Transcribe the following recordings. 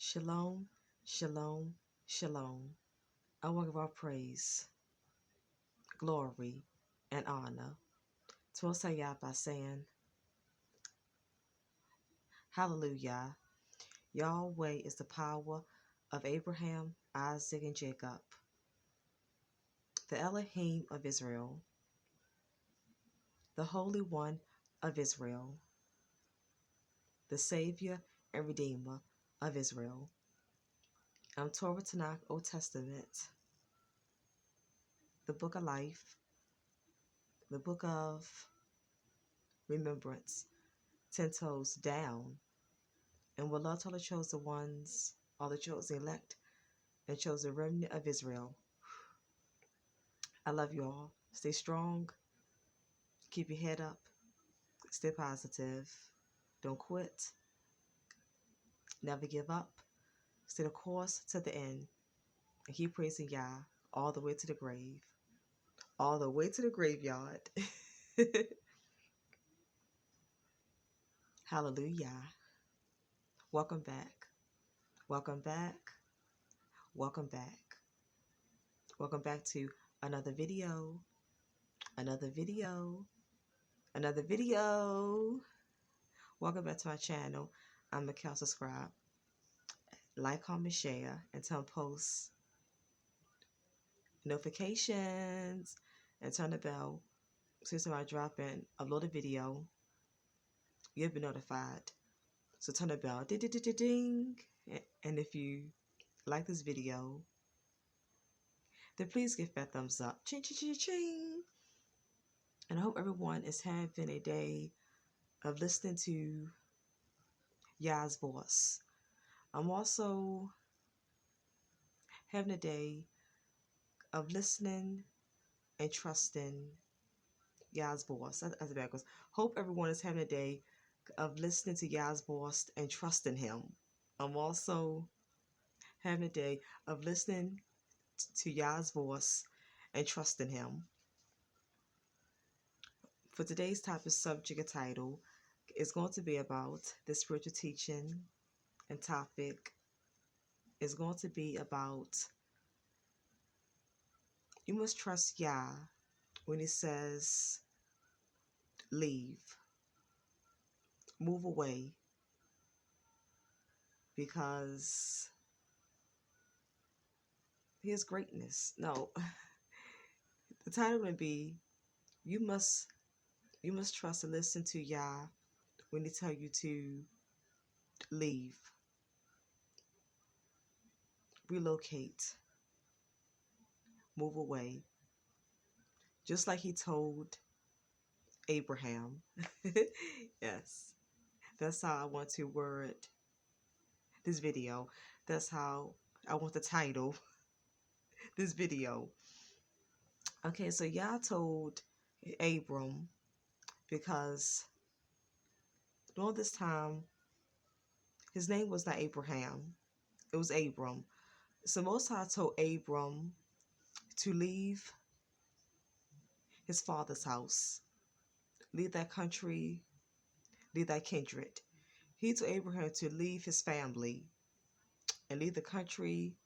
Shalom, shalom, shalom. I want to give our praise, glory, and honor to Most High Yah by saying, Hallelujah. Yahweh is the power of Abraham, Isaac, and Jacob, the Elohim of Israel, the Holy One of Israel, the Savior and Redeemer of Israel. I'm Torah Tanakh, Old Testament, the Book of Life, the Book of Remembrance, 10 toes down, and will love all the chosen ones, all the chosen elect, and chosen remnant of Israel. I love you all. Stay strong. Keep your head up. Stay positive. Don't quit. Never give up. Stay the course to the end. And keep praising Yah all the way to the grave. All the way to the graveyard. Hallelujah. Welcome back. Welcome back. Welcome back. Welcome back to another video. Another video. Another video. Welcome back to my channel. I'm Mikkel. Subscribe, like, comment, share, and turn post notifications and turn the bell so when I drop in, upload a video, you'll be notified. So turn the bell, ding, ding, ding, ding, ding. And if you like this video, then please give that thumbs up. Ching, ching, ching, ching. And I hope everyone is having a day of listening to Yah's voice. I'm also having a day of listening and trusting Yah's voice. That's backwards. Hope everyone is having a day of listening to Yah's voice and trusting Him. I'm also having a day of listening to Yah's voice and trusting Him. For today's topic, subject and title is going to be about the spiritual teaching, and topic is going to be about you must trust Yah when He says leave, move away, because His greatness. No, the title would be you must trust and listen to Yah when He tell you to leave, relocate, move away, just like He told Abraham. Yes, that's how I want to word this video. That's how I want to title this video. Okay, so Yah told Abram, because during this time his name was not Abraham, it was Abram. So Most High told Abram to leave his father's house, leave that country, leave that kindred. He told Abraham to leave his family and leave the country,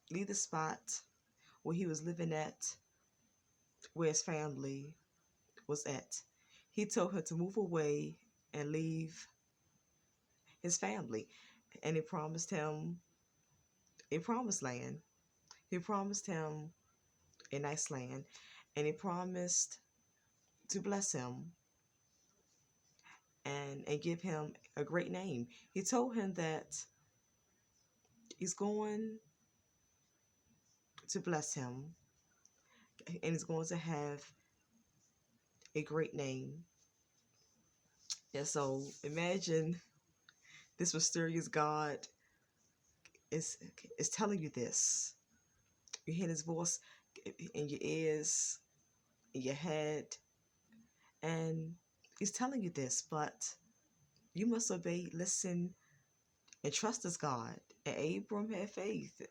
leave the spot where he was living at, where his family was at. He told him to move away and leave his family. And He promised him a promised land. He promised him a nice land. And He promised to bless him and give him a great name. He told him that He's going to bless him and he's going to have a great name. And so imagine this mysterious God is telling you this. You hear His voice in your ears, in your head, and He's telling you this, but you must obey, listen, and trust this God. And Abram had faith,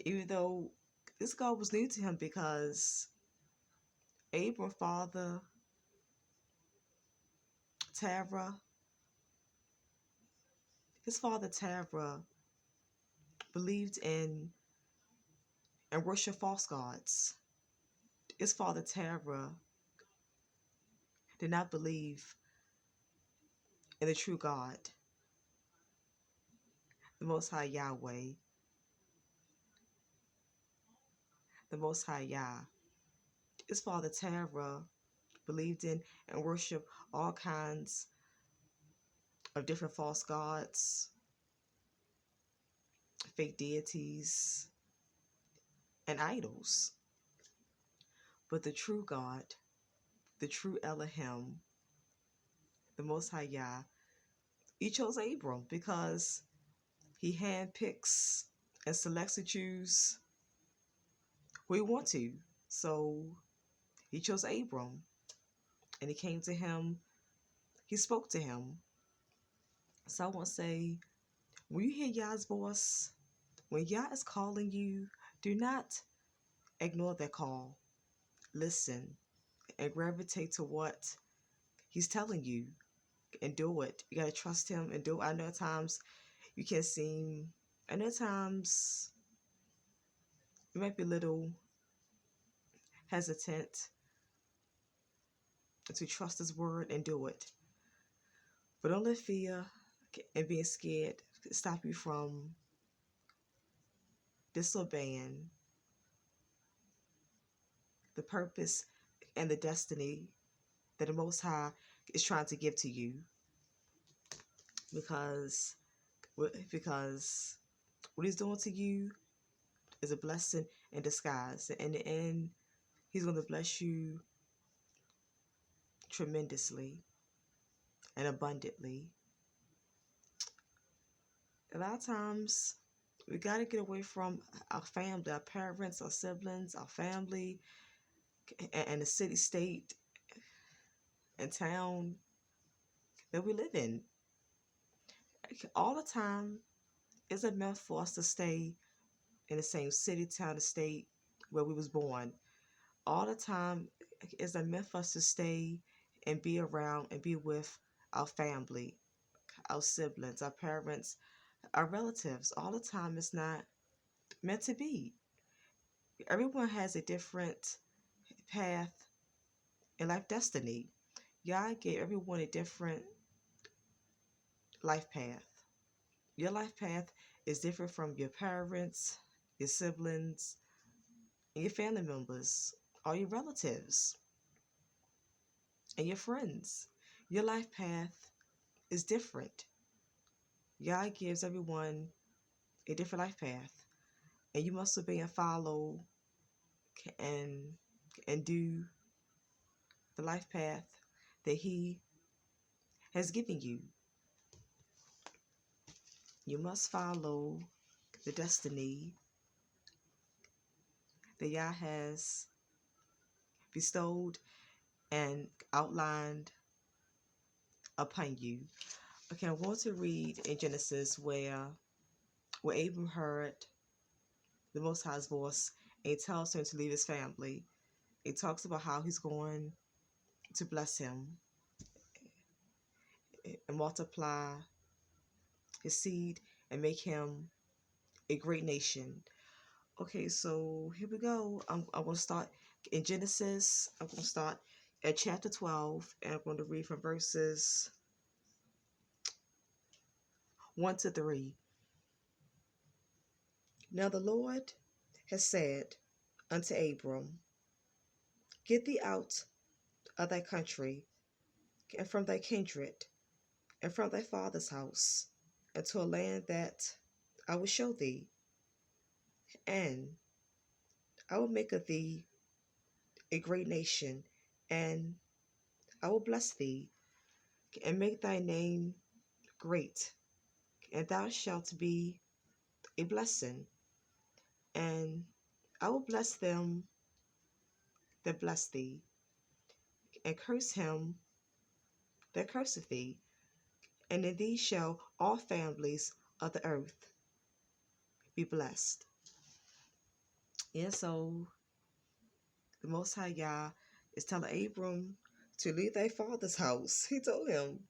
even though this God was new to him, because Abram's father, Terah, His father Terah believed in and worshiped false gods. His father Terah did not believe in the true God, the Most High Yahweh, the Most High Yah. His father Terah believed in and worshiped all kinds of different false gods, fake deities, and idols. But the true God, the true Elohim, the Most High Yah, he chose Abram because he handpicks and selects to choose who he wants to. So he chose Abram, and he came to him, he spoke to him. So I want to say, when you hear Yah's voice, when Yah is calling you, do not ignore that call. Listen and gravitate to what he's telling you and do it. You got to trust him and do it. I know at times you can seem, I know at times you might be a little hesitant to trust his word and do it. But don't let fear and being scared stop you from disobeying the purpose and the destiny that the Most High is trying to give to you. Because what he's doing to you is a blessing in disguise. In the end, he's going to bless you tremendously and abundantly. A lot of times, we got to get away from our family, our parents, our siblings, our family, and the city, state, and town that we live in. All the time, it's a myth for us to stay in the same city, town, and state where we was born. All the time, it's a myth for us to stay and be around and be with our family, our siblings, our parents, our relatives. All the time, it's not meant to be. Everyone has a different path in life destiny. God gave everyone a different life path. Your life path is different from your parents, your siblings, and your family members, all your relatives, and your friends. Your life path is different. God gives everyone a different life path, and you must obey and follow and do the life path that He has given you. You must follow the destiny that Yah has bestowed and outlined upon you. Okay, I'm going to read in Genesis where Abram heard the Most High's voice and he tells him to leave his family. He talks about how he's going to bless him and multiply his seed and make him a great nation. Okay, so here we go. I'm going to start in Genesis. I'm going to start at chapter 12, and I'm going to read from verses 1 to 3. Now the Lord has said unto Abram, Get thee out of thy country, and from thy kindred, and from thy father's house, into a land that I will show thee, and I will make of thee a great nation, and I will bless thee, and make thy name great, and thou shalt be a blessing. And I will bless them that bless thee, and curse him that curseth thee. And in thee shall all families of the earth be blessed. And so the Most High Yah is telling Abram to leave thy father's house. He told him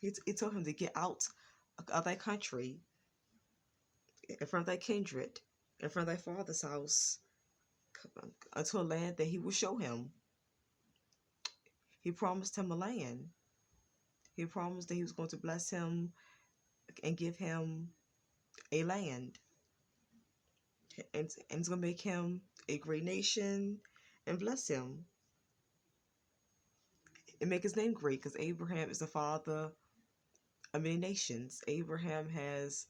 to get out of thy country, and from thy kindred, and from thy father's house, unto a land that he will show him. He promised him a land. He promised that he was going to bless him and give him a land. And it's going to make him a great nation and bless him and make his name great, because Abraham is the father of many nations. Abraham has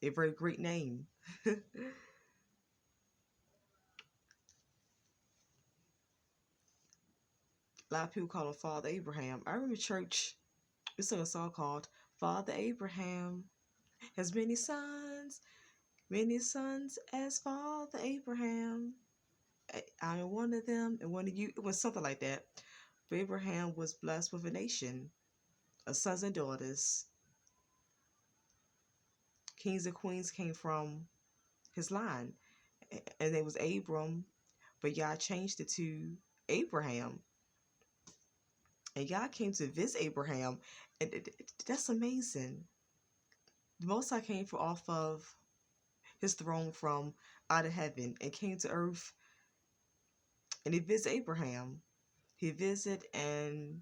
a very great name. A lot of people call him Father Abraham. I remember church, we sung a song called Father Abraham has many sons as Father Abraham. I am one of them and one of you. It was something like that. But Abraham was blessed with a nation of sons and daughters. Kings and queens came from his line. And it was Abram, but Yah changed it to Abraham. And Yah came to visit Abraham. And that's amazing. The Most High came from off of his throne from out of heaven and came to earth, and he visited Abraham. He visited and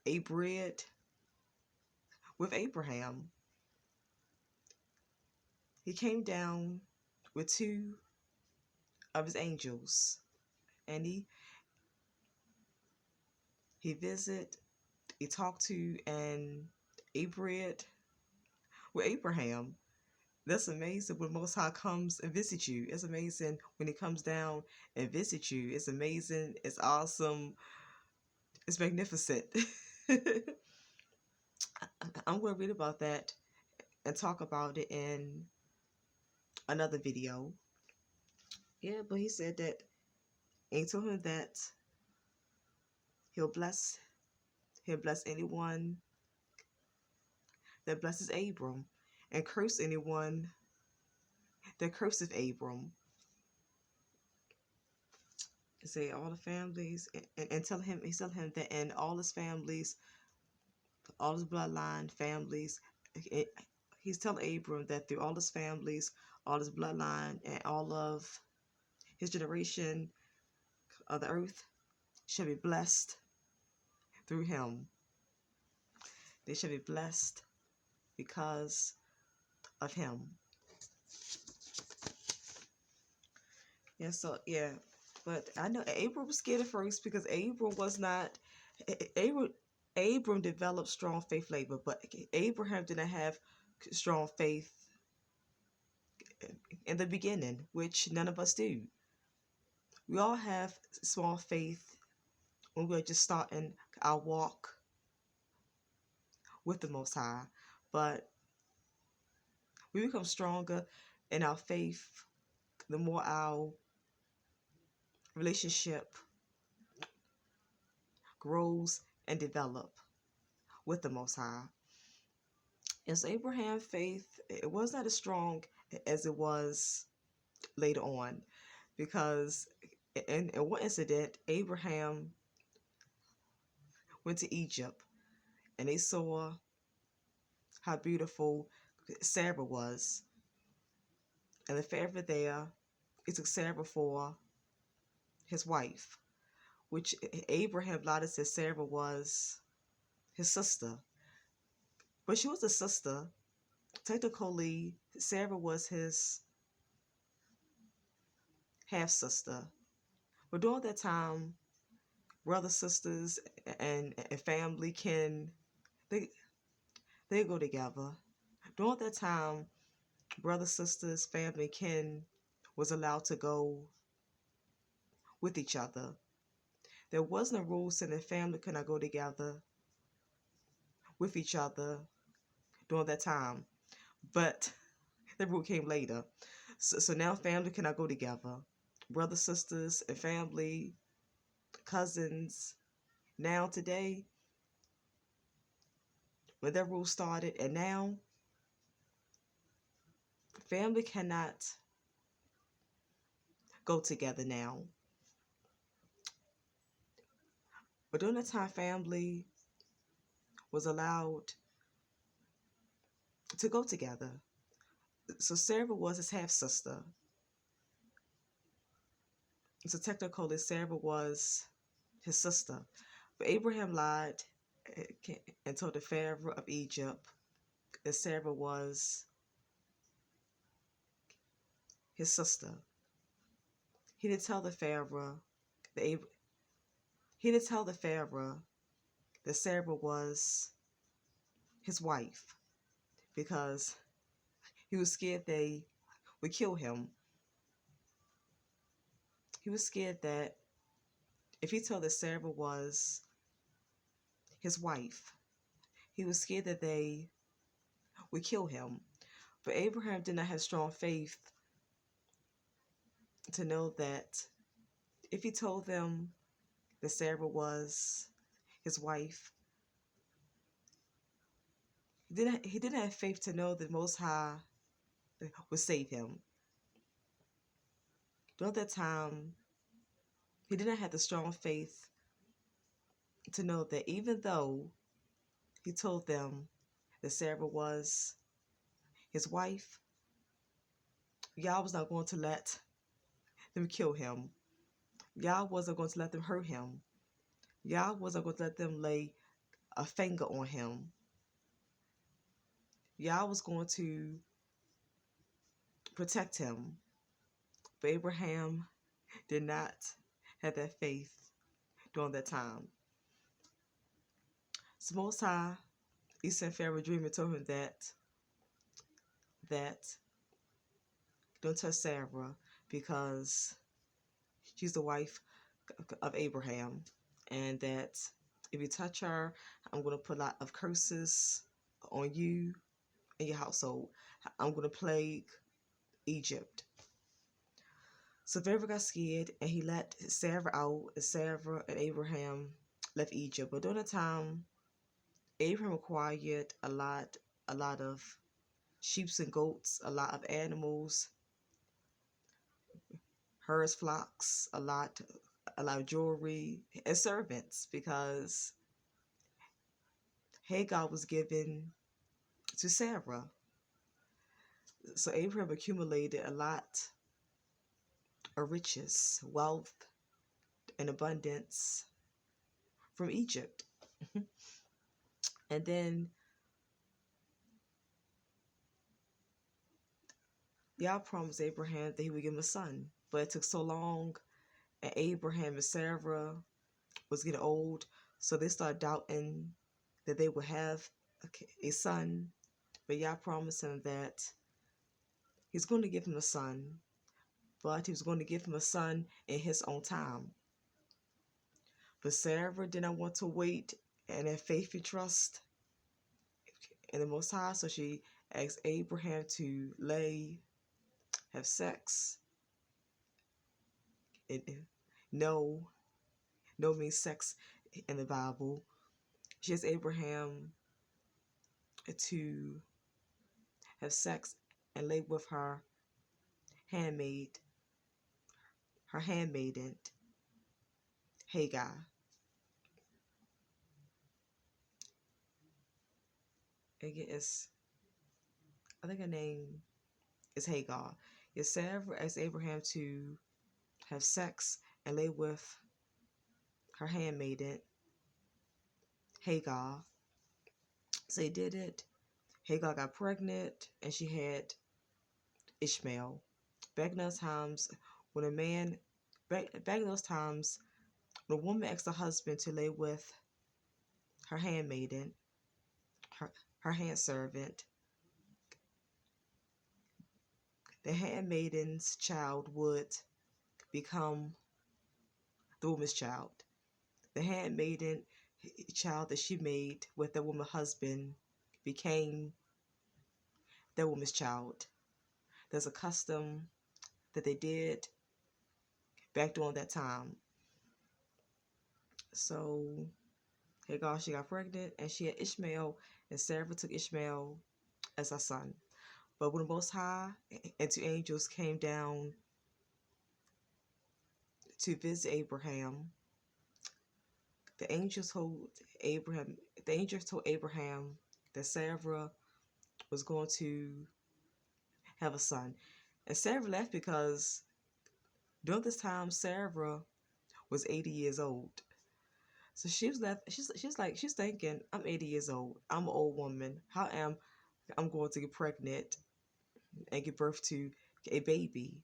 ate bread with Abraham. He came down with two of his angels, and he visited, he talked to and ate bread with Abraham. That's amazing when Most High comes and visits you. It's amazing when he comes down and visits you. It's amazing. It's awesome. It's magnificent. I'm going to read about that and talk about it in another video. Yeah, but he said that, and he told him that he'll bless anyone that blesses Abram, and curse anyone that curses Abram. And say all the families, and tell him, he's telling him that in all his families, all his bloodline families, he's telling Abram that through all his families, all his bloodline, and all of his generation of the earth shall be blessed through him. They shall be blessed because of him. Yeah, so yeah, but I know Abram was scared at first because Abram was not. Abram developed strong faith later, but Abraham didn't have strong faith in the beginning, which none of us do. We all have small faith when we're just starting our walk with the Most High, but we become stronger in our faith the more our relationship grows and develop with the Most High. And so Abraham's faith, it was not as strong as it was later on, because in one incident, Abraham went to Egypt and they saw how beautiful Sarah was. And the Pharaoh there, he took Sarah for his wife, which Abraham later said Sarah was his sister. But she was a sister. Technically, Sarah was his half-sister. But during that time, brothers, sisters, and family they go together. During that time, brothers, sisters, family, kin was allowed to go with each other. There wasn't a rule saying that family could not go together with each other during that time. But the rule came later. So now family cannot go together. Brothers, sisters, and family, cousins. Now today, when that rule started, and now family cannot go together now. But during that time, family was allowed to go together. So Sarah was his half sister. So technically, Sarah was his sister. But Abraham lied and told the Pharaoh of Egypt that Sarah was his sister. He didn't tell the Pharaoh that he didn't tell the Pharaoh that Sarah was his wife because he was scared they would kill him. He was scared that if he told that Sarah was his wife, he was scared that they would kill him. But Abraham did not have strong faith to know that if he told them that Sarah was his wife, he didn't have faith to know that Most High would save him. During that time, he did not have the strong faith to know that even though he told them that Sarah was his wife, Yah was not going to let them kill him. Yah wasn't going to let them hurt him. Yah wasn't going to let them lay a finger on him. Yah was going to protect him. But Abraham did not have that faith during that time. So Most High, he sent Pharaoh a dream and told him that don't touch Sarah because she's the wife of Abraham, and that if you touch her, I'm going to put a lot of curses on you and your household. I'm going to plague Egypt. So Pharaoh got scared and he let Sarah out, and Sarah and Abraham left Egypt. But during the time, Abraham acquired a lot of sheep and goats, a lot of animals, herds, flocks, a lot of jewelry, and servants, because Hagar was given to Sarah. So Abraham accumulated a lot of riches, wealth, and abundance from Egypt. And then Yah promised Abraham that he would give him a son, but it took so long, and Abraham and Sarah was getting old, so they started doubting that they would have a son. But Yah promised him that he's going to give him a son, but he was going to give him a son in his own time. But Sarah did not want to wait and have faith and trust in the Most High, so she asked Abraham to have sex. No means sex in the Bible. She asked Abraham to have sex and lay with her handmaiden, Hagar. Again, I think her name is Hagar. Yes, Sarah asked Abraham to have sex and lay with her handmaiden, Hagar. So he did it. Hagar got pregnant and she had Ishmael. Back in those times, when a woman asked her husband to lay with her handmaiden, her handservant, the handmaiden's child would become the woman's child. The handmaiden child that she made with the woman's husband became the woman's child. There's a custom that they did back during that time. So Hagar, she got pregnant and she had Ishmael, and Sarah took Ishmael as her son. But when the Most High and two angels came down to visit Abraham, the angels told Abraham that Sarah was going to have a son. And Sarah left because during this time, Sarah was 80 years old. So she was left. She's thinking, I'm 80 years old. I'm an old woman. How am I'm going to get pregnant and give birth to a baby?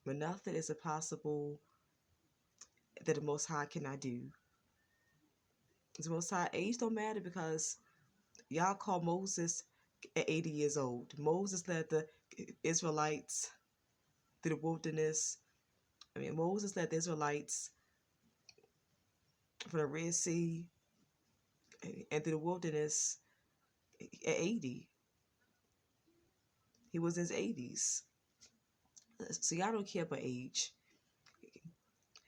But nothing is impossible that the Most High cannot do. The Most High age don't matter because y'all call Moses at 80 years old. Moses led the Israelites through the wilderness. Moses led the Israelites from the Red Sea and through the wilderness at 80. He was in his 80s. So y'all don't care about age.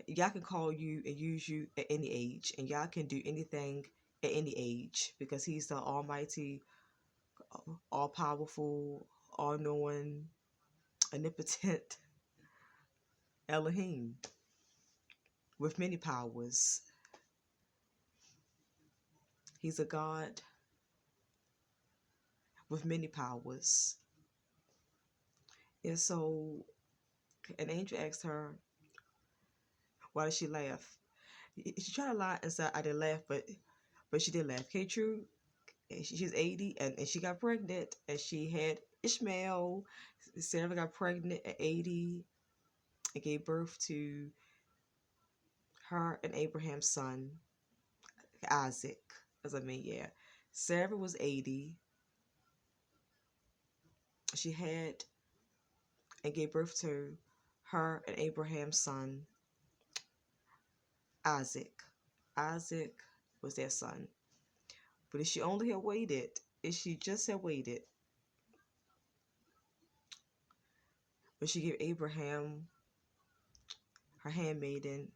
Y'all can call you and use you at any age, and y'all can do anything at any age because he's the almighty, all-powerful, all-knowing, omnipotent Elohim with many powers. He's a God with many powers. And so an angel asked her, why did she laugh? She tried to lie and say, I didn't laugh, but she did laugh. Okay, true. She's 80 and she got pregnant and she had Ishmael. Sarah got pregnant at 80 and gave birth to her and Abraham's son, Isaac. Yeah. Sarah was 80. She had and gave birth to her and Abraham's son, Isaac. Isaac was their son. But if she only had waited, if she just had waited, but she gave Abraham her handmaiden,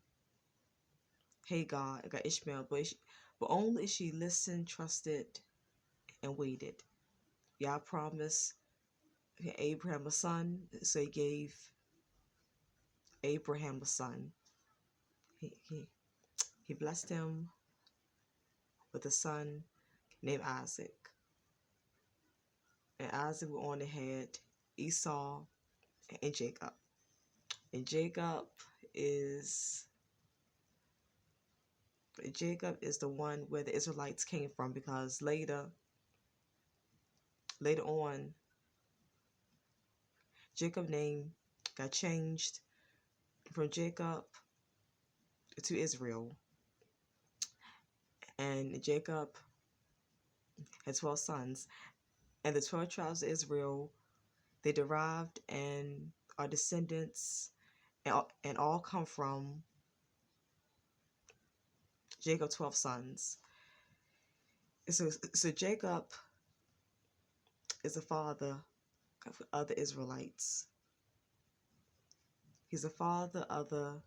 Hagar, got Ishmael, but only if she listened, trusted, and waited. Yah promised Abraham a son, so he gave Abraham a son. He blessed him with a son named Isaac. And Isaac went on ahead, Esau and Jacob. And Jacob is the one where the Israelites came from, because later on, Jacob's name got changed from Jacob to Israel. And Jacob had 12 sons. And the 12 tribes of Israel, they derived and are descendants and all come from Jacob's 12 sons. So Jacob is the father of other Israelites. He's the father of the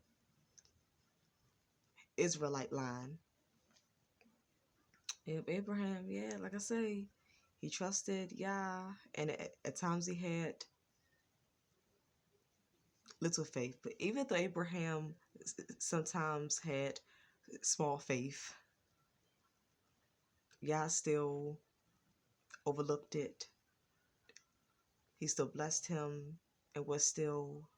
Israelite line. Abraham, yeah, like I say, he trusted Yah, and at times he had little faith. But even though Abraham sometimes had small faith, Yah still overlooked it. He still blessed him and was still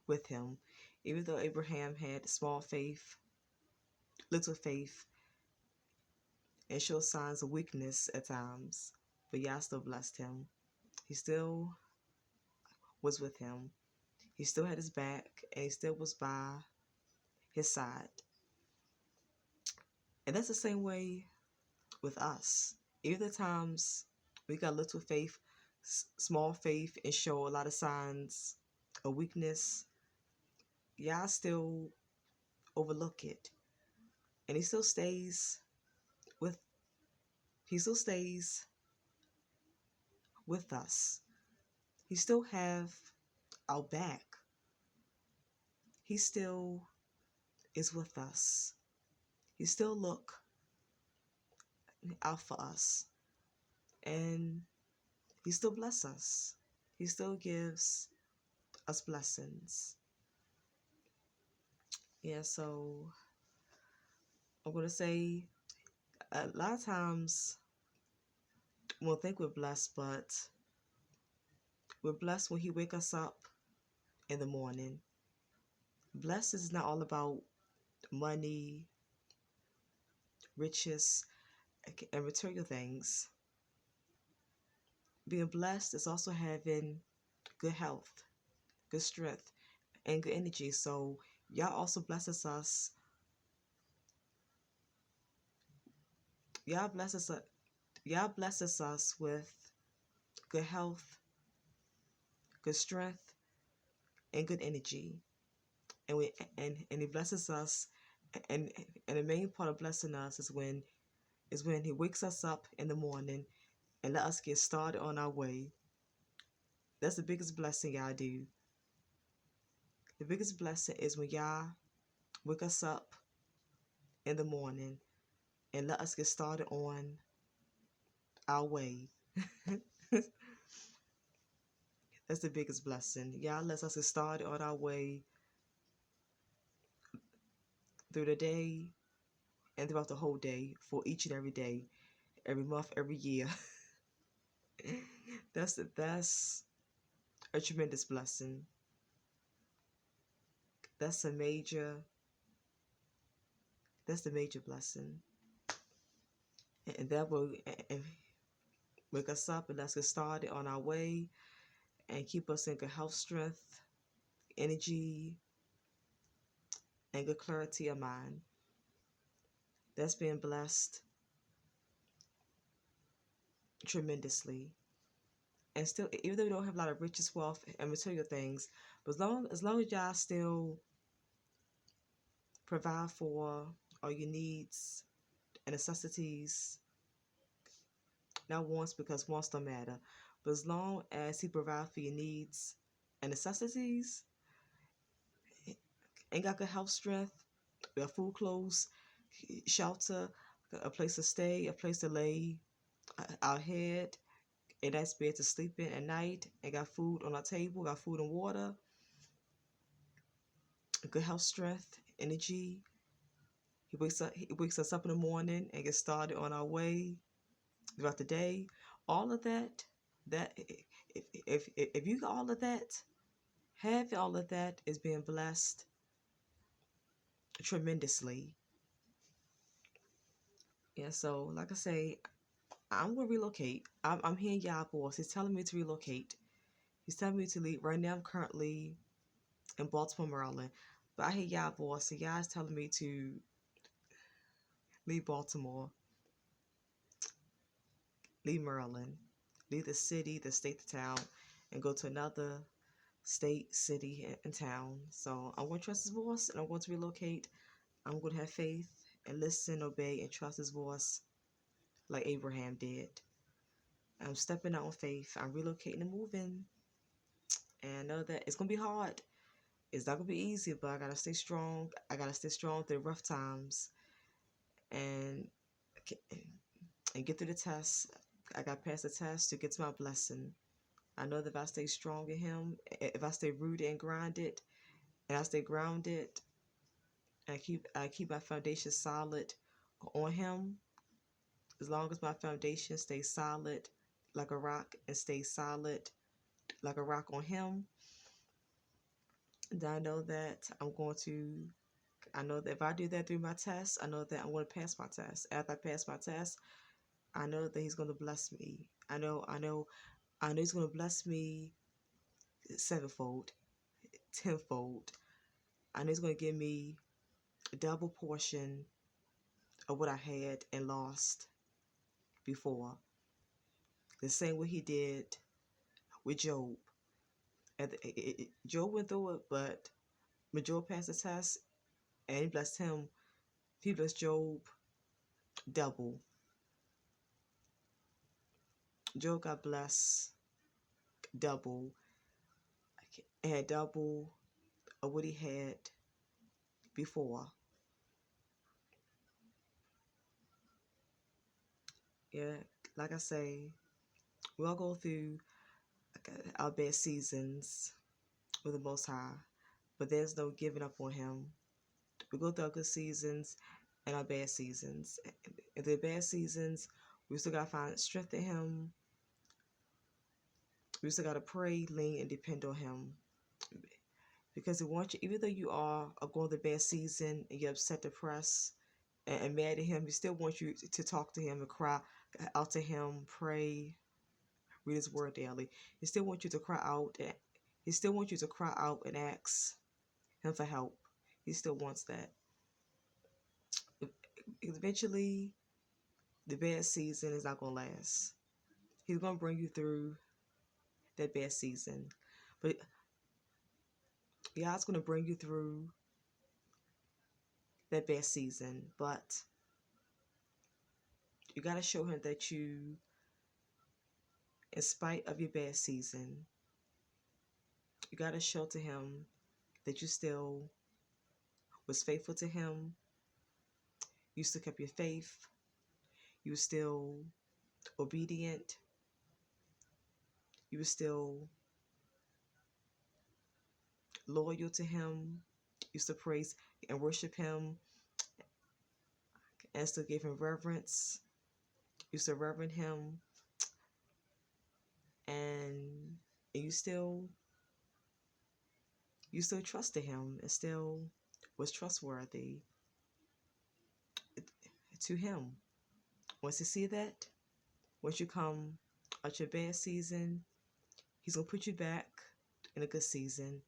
with him. Even though Abraham had small faith, little faith, and showed signs of weakness at times, but Yah still blessed him. He still was with him. He still had his back, and he still was by his side. And that's the same way with us. Even the times we got little faith, small faith, and show a lot of signs of weakness, Yah still overlook it. And he still stays with us. He still have our back. He still is with us. He still look out for us. And he still bless us. He still gives us blessings. Yeah, so I'm going to say a lot of times we won't think we're blessed, but we're blessed when He wakes us up in the morning. Blessed is not all about money, riches, and material things. Being blessed is also having good health, good strength, and good energy. So Yah also blesses us. Yah blesses us. Yah blesses us with good health, good strength, and good energy. And He blesses us. And the main part of blessing us is when He wakes us up in the morning and let us get started on our way. That's the biggest blessing Yah do. The biggest blessing is when Yah wake us up in the morning and let us get started on our way. That's the biggest blessing. Yah lets us get started on our way through the day and throughout the whole day, for each and every day, every month, every year. That's a tremendous blessing. That's the major blessing. And that will wake us up and let's get started on our way and keep us in good health, strength, energy, and good clarity of mind. That's being blessed tremendously. And still, even though we don't have a lot of riches, wealth, and material things, but as long as Yah still provide for all your needs and necessities, not wants, because wants don't matter, but as long as He provides for your needs and necessities, and got good health, strength, we have food, clothes, shelter, a place to stay, a place to lay our head, and that's bed to sleep in at night, and got food on our table, got food and water, good health, strength, energy. He wakes us up in the morning and gets started on our way throughout the day. All of that, if you got all of that, having all of that is being blessed tremendously. Yeah, so like I say, I'm gonna relocate. I'm hearing Yah voice. He's telling me to relocate. He's telling me to leave. Right now I'm currently in Baltimore, Maryland. But I hear Yah voice, and Yah is telling me to leave Baltimore, leave Maryland, leave the city, the state, the town, and go to another state, city, and town. So I'm going to trust His voice, and I'm going to relocate. I'm going to have faith and listen, obey, and trust His voice like Abraham did. I'm stepping out on faith. I'm relocating and moving. And I know that it's going to be hard. It's not going to be easy, but I got to stay strong. I got to stay strong through rough times and get through the test. I got to pass the test to get to my blessing. I know that if I stay strong in Him, if I stay rooted and grounded, and I stay grounded, I keep my foundation solid on Him. As long as my foundation stays solid like a rock and stays solid like a rock on Him, then I know that if I do that through my test, I know that I'm going to pass my test. After I pass my test, I know that He's going to bless me. I know He's going to bless me sevenfold, tenfold. I know He's going to give me a double portion of what I had and lost before. The same way He did with Job. Job went through it, but when Job passed the test and He blessed him, He blessed Job double. Job got blessed double. He had double of what he had before. Yeah, like I say, we all go through our bad seasons with the Most High, but there's no giving up on Him. We go through our good seasons and our bad seasons. In the bad seasons, We still gotta find strength in Him. We still gotta pray, lean, and depend on Him. Because He wants you, even though you are going through the bad season and you're upset, depressed, and mad at Him, He still wants you to talk to Him and cry out to Him, pray, read His Word daily. He still wants you to cry out. He still wants you to cry out and ask Him for help. He still wants that. Eventually, the bad season is not going to last. He's going to bring you through that bad season. But God's going to bring you through that bad season. But you got to show Him that you, in spite of your bad season, you got to show to Him that you still was faithful to Him. You still kept your faith. You were still obedient. You were still loyal to Him. You still praise and worship Him and still give Him reverence. You still reverend Him, and you still trusted Him and still was trustworthy to Him. Once you see that, once you come out your bad season, He's going to put you back in a good season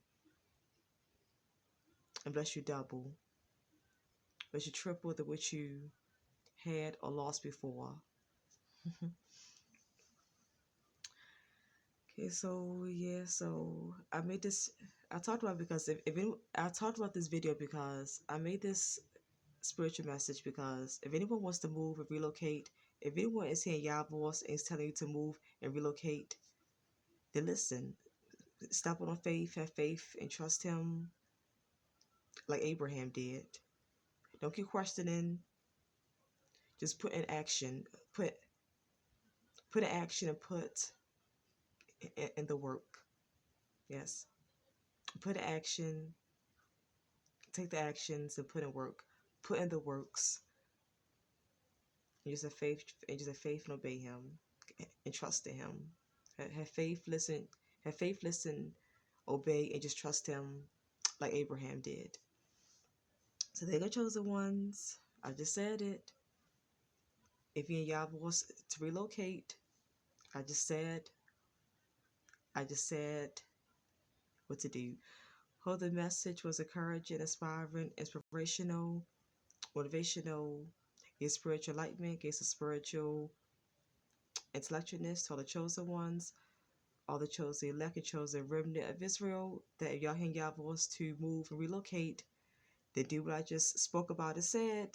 and bless you double. Bless you triple than what you had or lost before. Okay, so yeah, so I made this. I talked about it because I talked about this video because I made this spiritual message because if anyone wants to move and relocate, if anyone is hearing Yah's voice and is telling you to move and relocate, then listen. Step on faith, have faith, and trust Him like Abraham did. Don't keep questioning. Just put in action. Put in action and put in the work. Yes. Put in action. Take the actions and put in work. Put in the works. And just have faith and obey Him and trust in Him. Have faith, listen, obey, and just trust Him like Abraham did. So there go, chosen ones. I just said it. If you're in Yah's voice to relocate, I just said what to do. Hope the message was encouraging, inspiring, inspirational, motivational, gave spiritual enlightenment, gave some spiritual intellectualness to all the chosen ones, all the chosen elect, chosen remnant of Israel, that if y'all hear Yah's voice to move and relocate, then do what I just spoke about and said.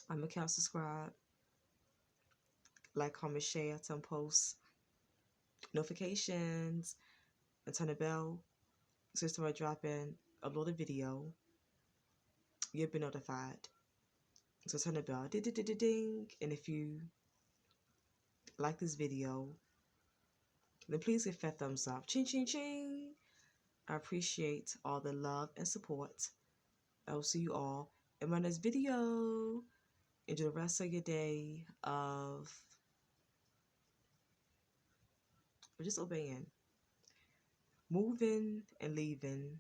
I'm going to subscribe, like, comment, share, turn posts, notifications, and turn the bell. So when I drop in, upload a video, you'll be notified. So turn the bell, ding, ding, ding, ding. And if you like this video, then please give that thumbs up. Ching, ching, ching. I appreciate all the love and support. I will see you all in my next video. Enjoy the rest of your day of just obeying, moving and leaving,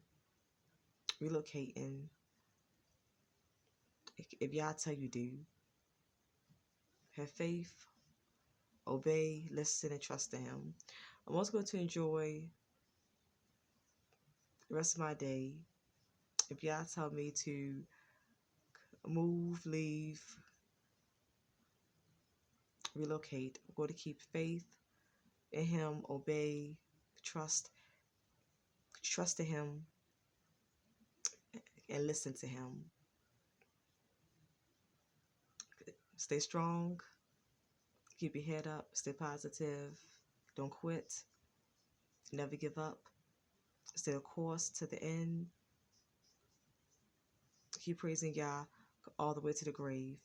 relocating. If y'all tell you do, have faith, obey, listen, and trust in Him. I'm also going to enjoy the rest of my day. If y'all tell me to move, leave, relocate, I'm going to keep faith in Him, obey, trust in Him, and listen to Him. Stay strong, keep your head up, stay positive, don't quit, never give up, stay the course to the end, keep praising Yah all the way to the grave,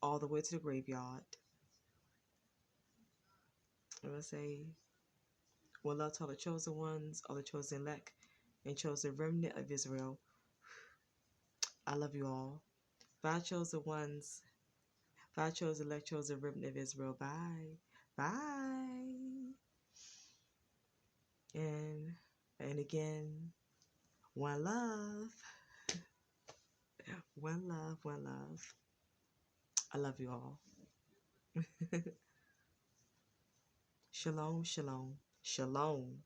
all the way to the graveyard. I'm going to say, one love to all the chosen ones, all the chosen elect, and chosen remnant of Israel. I love you all. Bye, chosen ones. Fatros, Electros, and Remnant of Israel. Bye. Bye. And again, one love. One love, one love. I love you all. Shalom, shalom, shalom.